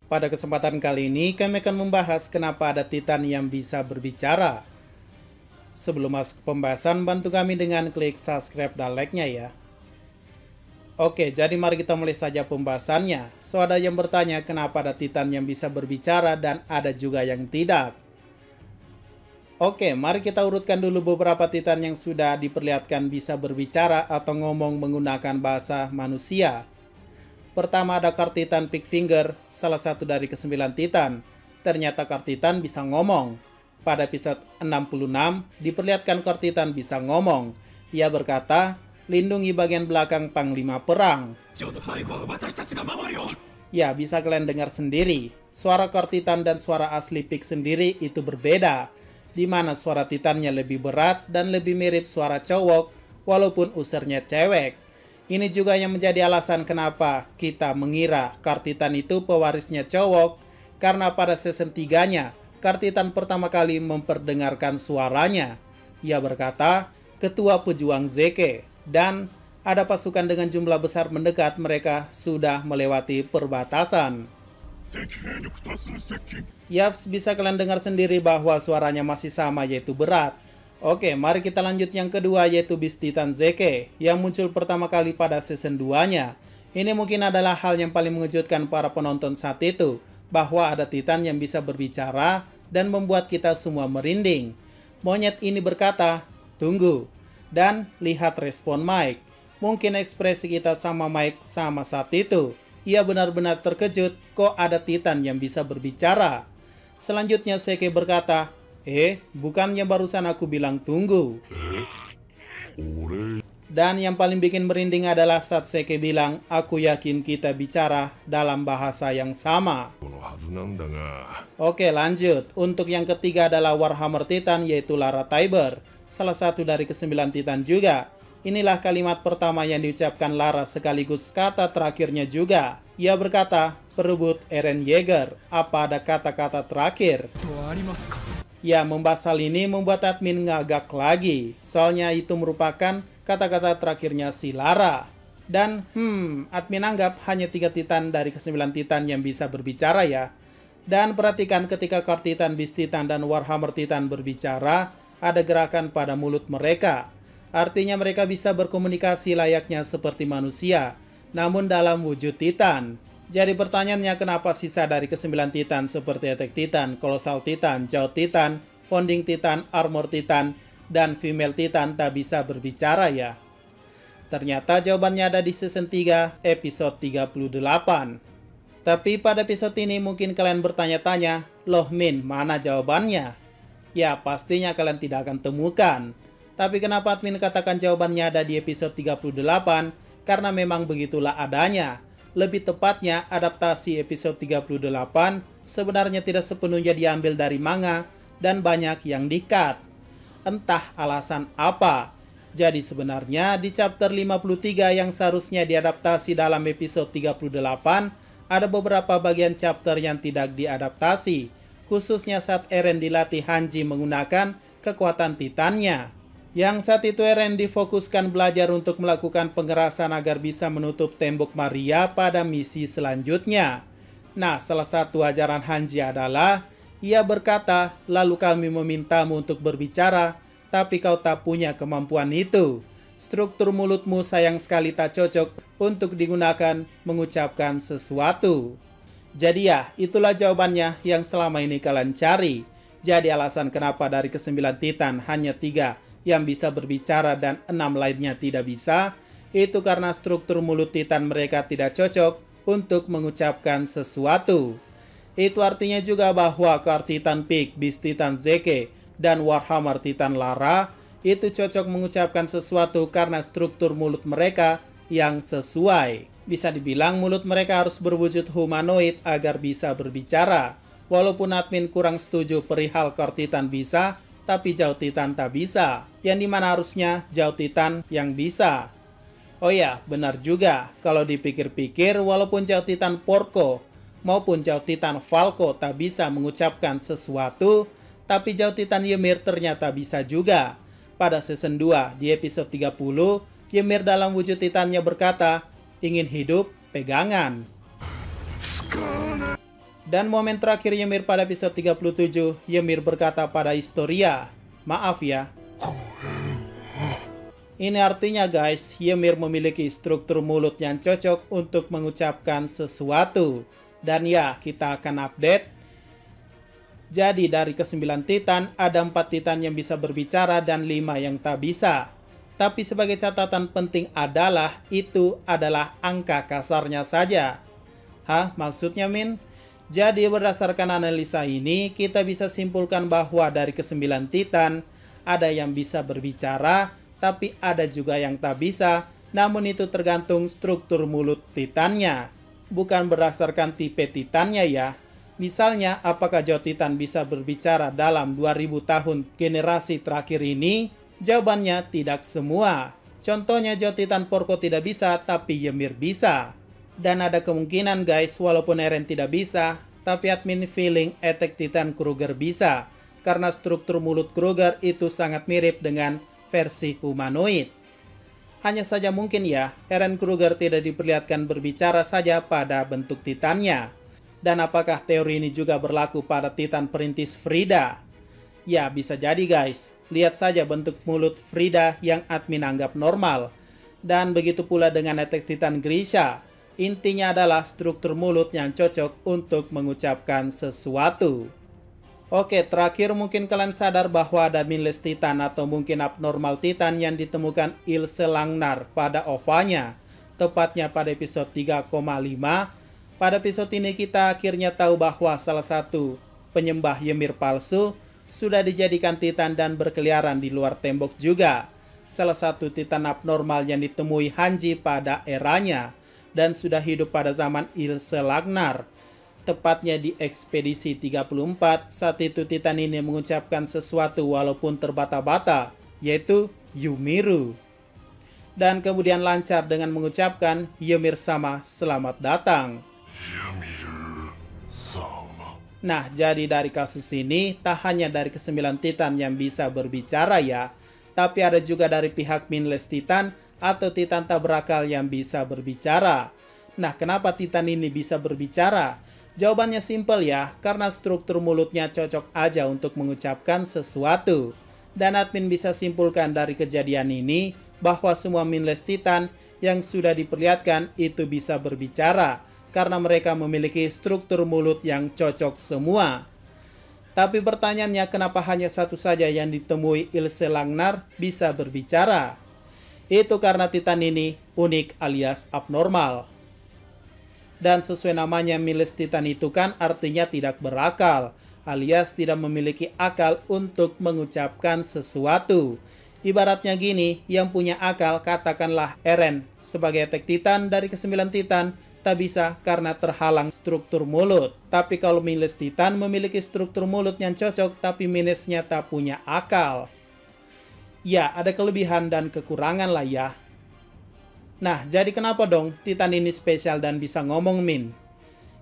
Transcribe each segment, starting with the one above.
Pada kesempatan kali ini, kami akan membahas kenapa ada Titan yang bisa berbicara. Sebelum masuk ke pembahasan, bantu kami dengan klik subscribe dan like-nya ya. Oke, jadi mari kita mulai saja pembahasannya. So, ada yang bertanya kenapa ada Titan yang bisa berbicara dan ada juga yang tidak. Oke, mari kita urutkan dulu beberapa Titan yang sudah diperlihatkan bisa berbicara atau ngomong menggunakan bahasa manusia. Pertama ada Car-Titan Big Finger, salah satu dari ke-9 Titan. Ternyata Car-Titan bisa ngomong. Pada episode 66, diperlihatkan Car-Titan bisa ngomong. Ia berkata, lindungi bagian belakang Panglima Perang. Ya, bisa kalian dengar sendiri. Suara Car-Titan dan suara asli Pig sendiri itu berbeda. Di mana suara Titannya lebih berat dan lebih mirip suara cowok, walaupun usernya cewek. Ini juga yang menjadi alasan kenapa kita mengira Car-Titan itu pewarisnya cowok, karena pada season 3-nya, Car-Titan pertama kali memperdengarkan suaranya. Ia berkata, ketua pejuang Zeke, dan ada pasukan dengan jumlah besar mendekat, mereka sudah melewati perbatasan. Yaps, bisa kalian dengar sendiri bahwa suaranya masih sama, yaitu berat. Oke, mari kita lanjut yang kedua, yaitu Beast Titan Zeke, yang muncul pertama kali pada season 2-nya. Ini mungkin adalah hal yang paling mengejutkan para penonton saat itu, bahwa ada Titan yang bisa berbicara dan membuat kita semua merinding. Monyet ini berkata, tunggu, dan lihat respon Mike. Mungkin ekspresi kita sama Mike sama saat itu. Ia benar-benar terkejut, kok ada Titan yang bisa berbicara. Selanjutnya Zeke berkata, bukannya barusan aku bilang tunggu. Dan yang paling bikin merinding adalah saat Zeke bilang, aku yakin kita bicara dalam bahasa yang sama. Oke, lanjut. Untuk yang ketiga adalah Warhammer Titan, yaitu Lara Tiber, salah satu dari ke-9 Titan juga. Inilah kalimat pertama yang diucapkan Lara sekaligus kata terakhirnya juga. Ia berkata, perebut Eren Yeager, apa ada kata-kata terakhir? Ya, membahas hal ini membuat admin ngagak lagi. Soalnya itu merupakan kata-kata terakhirnya si Lara. Dan, admin anggap hanya 3 Titan dari ke-9 Titan yang bisa berbicara ya. Dan perhatikan ketika Car-Titan, Beast Titan, dan Warhammer Titan berbicara, ada gerakan pada mulut mereka. Artinya mereka bisa berkomunikasi layaknya seperti manusia, namun dalam wujud Titan. Jadi pertanyaannya, kenapa sisa dari ke-9 Titan seperti Attack Titan, Colossal Titan, Jaw Titan, Founding Titan, Armor Titan, dan Female Titan tak bisa berbicara ya? Ternyata jawabannya ada di season 3, episode 38. Tapi pada episode ini mungkin kalian bertanya-tanya, loh Min, mana jawabannya? Ya, pastinya kalian tidak akan temukan. Tapi kenapa admin katakan jawabannya ada di episode 38? Karena memang begitulah adanya. Lebih tepatnya, adaptasi episode 38 sebenarnya tidak sepenuhnya diambil dari manga dan banyak yang di-cut. Entah alasan apa. Jadi sebenarnya di chapter 53 yang seharusnya diadaptasi dalam episode 38, ada beberapa bagian chapter yang tidak diadaptasi, khususnya saat Eren dilatih Hanji menggunakan kekuatan Titannya. Yang saat itu Eren difokuskan belajar untuk melakukan pengerasan agar bisa menutup tembok Maria pada misi selanjutnya. Nah, salah satu ajaran Hanji adalah, ia berkata, lalu kami memintamu untuk berbicara, tapi kau tak punya kemampuan itu. Struktur mulutmu sayang sekali tak cocok untuk digunakan mengucapkan sesuatu. Jadi ya, itulah jawabannya yang selama ini kalian cari. Jadi alasan kenapa dari ke-9 Titan hanya 3 yang bisa berbicara dan 6 lainnya tidak bisa, itu karena struktur mulut Titan mereka tidak cocok untuk mengucapkan sesuatu. Itu artinya juga bahwa Car-Titan Pig, Beast Titan Zeke, dan Warhammer Titan Lara itu cocok mengucapkan sesuatu karena struktur mulut mereka yang sesuai. Bisa dibilang mulut mereka harus berwujud humanoid agar bisa berbicara. Walaupun admin kurang setuju perihal Car-Titan bisa, tapi Jaw Titan tak bisa, yang dimana harusnya Jaw Titan yang bisa. Oh ya, benar juga, kalau dipikir-pikir walaupun Jaw Titan Porco maupun Jaw Titan Falco tak bisa mengucapkan sesuatu, tapi Jaw Titan Ymir ternyata bisa juga. Pada season 2 di episode 30, Ymir dalam wujud Titannya berkata, ingin hidup pegangan. Dan momen terakhir Ymir pada episode 37, Ymir berkata pada Historia, "Maaf ya." Ini artinya guys, Ymir memiliki struktur mulut yang cocok untuk mengucapkan sesuatu. Dan ya, kita akan update. Jadi dari ke-9 Titan, ada 4 Titan yang bisa berbicara dan 5 yang tak bisa. Tapi sebagai catatan penting adalah, itu adalah angka kasarnya saja. Hah? Maksudnya Min? Jadi berdasarkan analisa ini, kita bisa simpulkan bahwa dari ke-9 Titan, ada yang bisa berbicara, tapi ada juga yang tak bisa. Namun itu tergantung struktur mulut Titannya. Bukan berdasarkan tipe Titannya ya. Misalnya, apakah Joe Titan bisa berbicara dalam 2000 tahun generasi terakhir ini? Jawabannya tidak semua. Contohnya Joe Titan Porco tidak bisa, tapi Ymir bisa. Dan ada kemungkinan guys, walaupun Eren tidak bisa, tapi admin feeling Attack Titan Kruger bisa. Karena struktur mulut Kruger itu sangat mirip dengan versi humanoid. Hanya saja mungkin ya, Eren Kruger tidak diperlihatkan berbicara saja pada bentuk Titannya. Dan apakah teori ini juga berlaku pada Titan perintis Frida? Ya, bisa jadi guys. Lihat saja bentuk mulut Frida yang admin anggap normal. Dan begitu pula dengan Attack Titan Grisha. Intinya adalah struktur mulut yang cocok untuk mengucapkan sesuatu. Oke, terakhir mungkin kalian sadar bahwa ada Mindless Titan atau mungkin abnormal Titan yang ditemukan Ilse Langnar pada OVA-nya. Tepatnya pada episode 3,5. Pada episode ini kita akhirnya tahu bahwa salah satu penyembah Ymir palsu sudah dijadikan Titan dan berkeliaran di luar tembok juga. Salah satu Titan abnormal yang ditemui Hanji pada eranya dan sudah hidup pada zaman Ilse Langnar. Tepatnya di ekspedisi 34, saat itu Titan ini mengucapkan sesuatu walaupun terbata-bata, yaitu Yumiru. Dan kemudian lancar dengan mengucapkan Ymir sama selamat datang. Nah, jadi dari kasus ini, tak hanya dari ke-9 Titan yang bisa berbicara ya, tapi ada juga dari pihak Mindless Titan atau Titan tak berakal yang bisa berbicara. Nah, kenapa Titan ini bisa berbicara? Jawabannya simpel ya, karena struktur mulutnya cocok aja untuk mengucapkan sesuatu. Dan admin bisa simpulkan dari kejadian ini, bahwa semua Mindless Titan yang sudah diperlihatkan itu bisa berbicara, karena mereka memiliki struktur mulut yang cocok semua. Tapi pertanyaannya, kenapa hanya satu saja yang ditemui Ilse Langnar bisa berbicara? Itu karena Titan ini unik alias abnormal. Dan sesuai namanya, Mindless Titan itu kan artinya tidak berakal, alias tidak memiliki akal untuk mengucapkan sesuatu. Ibaratnya gini, yang punya akal katakanlah Eren sebagai Attack Titan dari ke-9 Titan, tak bisa karena terhalang struktur mulut. Tapi kalau Mindless Titan memiliki struktur mulut yang cocok, tapi minusnya tak punya akal. Ya, ada kelebihan dan kekurangan lah ya. Nah, jadi kenapa dong Titan ini spesial dan bisa ngomong Min?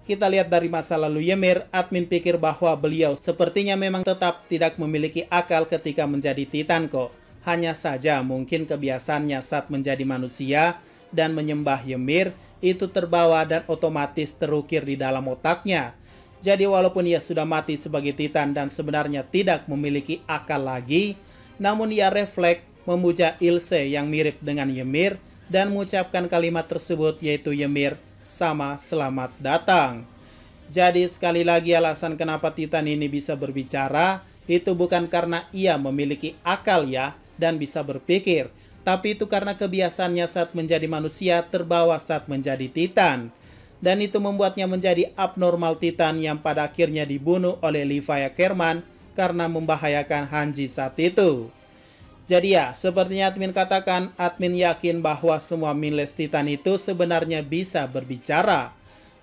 Kita lihat dari masa lalu Ymir, admin pikir bahwa beliau sepertinya memang tetap tidak memiliki akal ketika menjadi Titan kok. Hanya saja mungkin kebiasaannya saat menjadi manusia dan menyembah Ymir itu terbawa dan otomatis terukir di dalam otaknya. Jadi walaupun ia sudah mati sebagai Titan dan sebenarnya tidak memiliki akal lagi, namun ia refleks memuja Ilse yang mirip dengan Ymir dan mengucapkan kalimat tersebut, yaitu Ymir sama selamat datang. Jadi sekali lagi alasan kenapa Titan ini bisa berbicara itu bukan karena ia memiliki akal ya dan bisa berpikir, tapi itu karena kebiasaannya saat menjadi manusia terbawa saat menjadi Titan. Dan itu membuatnya menjadi abnormal Titan yang pada akhirnya dibunuh oleh Levi Ackerman karena membahayakan Hanji saat itu. Jadi ya, sepertinya admin katakan, admin yakin bahwa semua Mindless Titan itu sebenarnya bisa berbicara.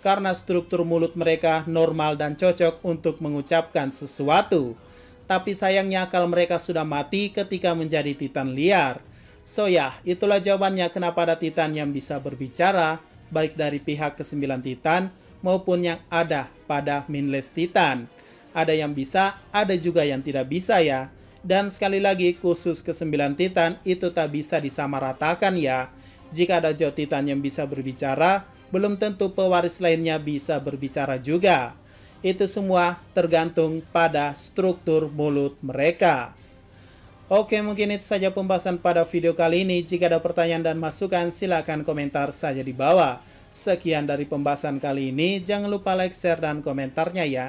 Karena struktur mulut mereka normal dan cocok untuk mengucapkan sesuatu. Tapi sayangnya akal mereka sudah mati ketika menjadi Titan liar. So ya, itulah jawabannya kenapa ada Titan yang bisa berbicara, baik dari pihak ke-9 Titan maupun yang ada pada Mindless Titan. Ada yang bisa, ada juga yang tidak bisa ya. Dan sekali lagi, khusus ke-9 Titan itu tak bisa disamaratakan ya. Jika ada Joe Titan yang bisa berbicara, belum tentu pewaris lainnya bisa berbicara juga. Itu semua tergantung pada struktur mulut mereka. Oke, mungkin itu saja pembahasan pada video kali ini. Jika ada pertanyaan dan masukan, silakan komentar saja di bawah. Sekian dari pembahasan kali ini. Jangan lupa like, share, dan komentarnya ya.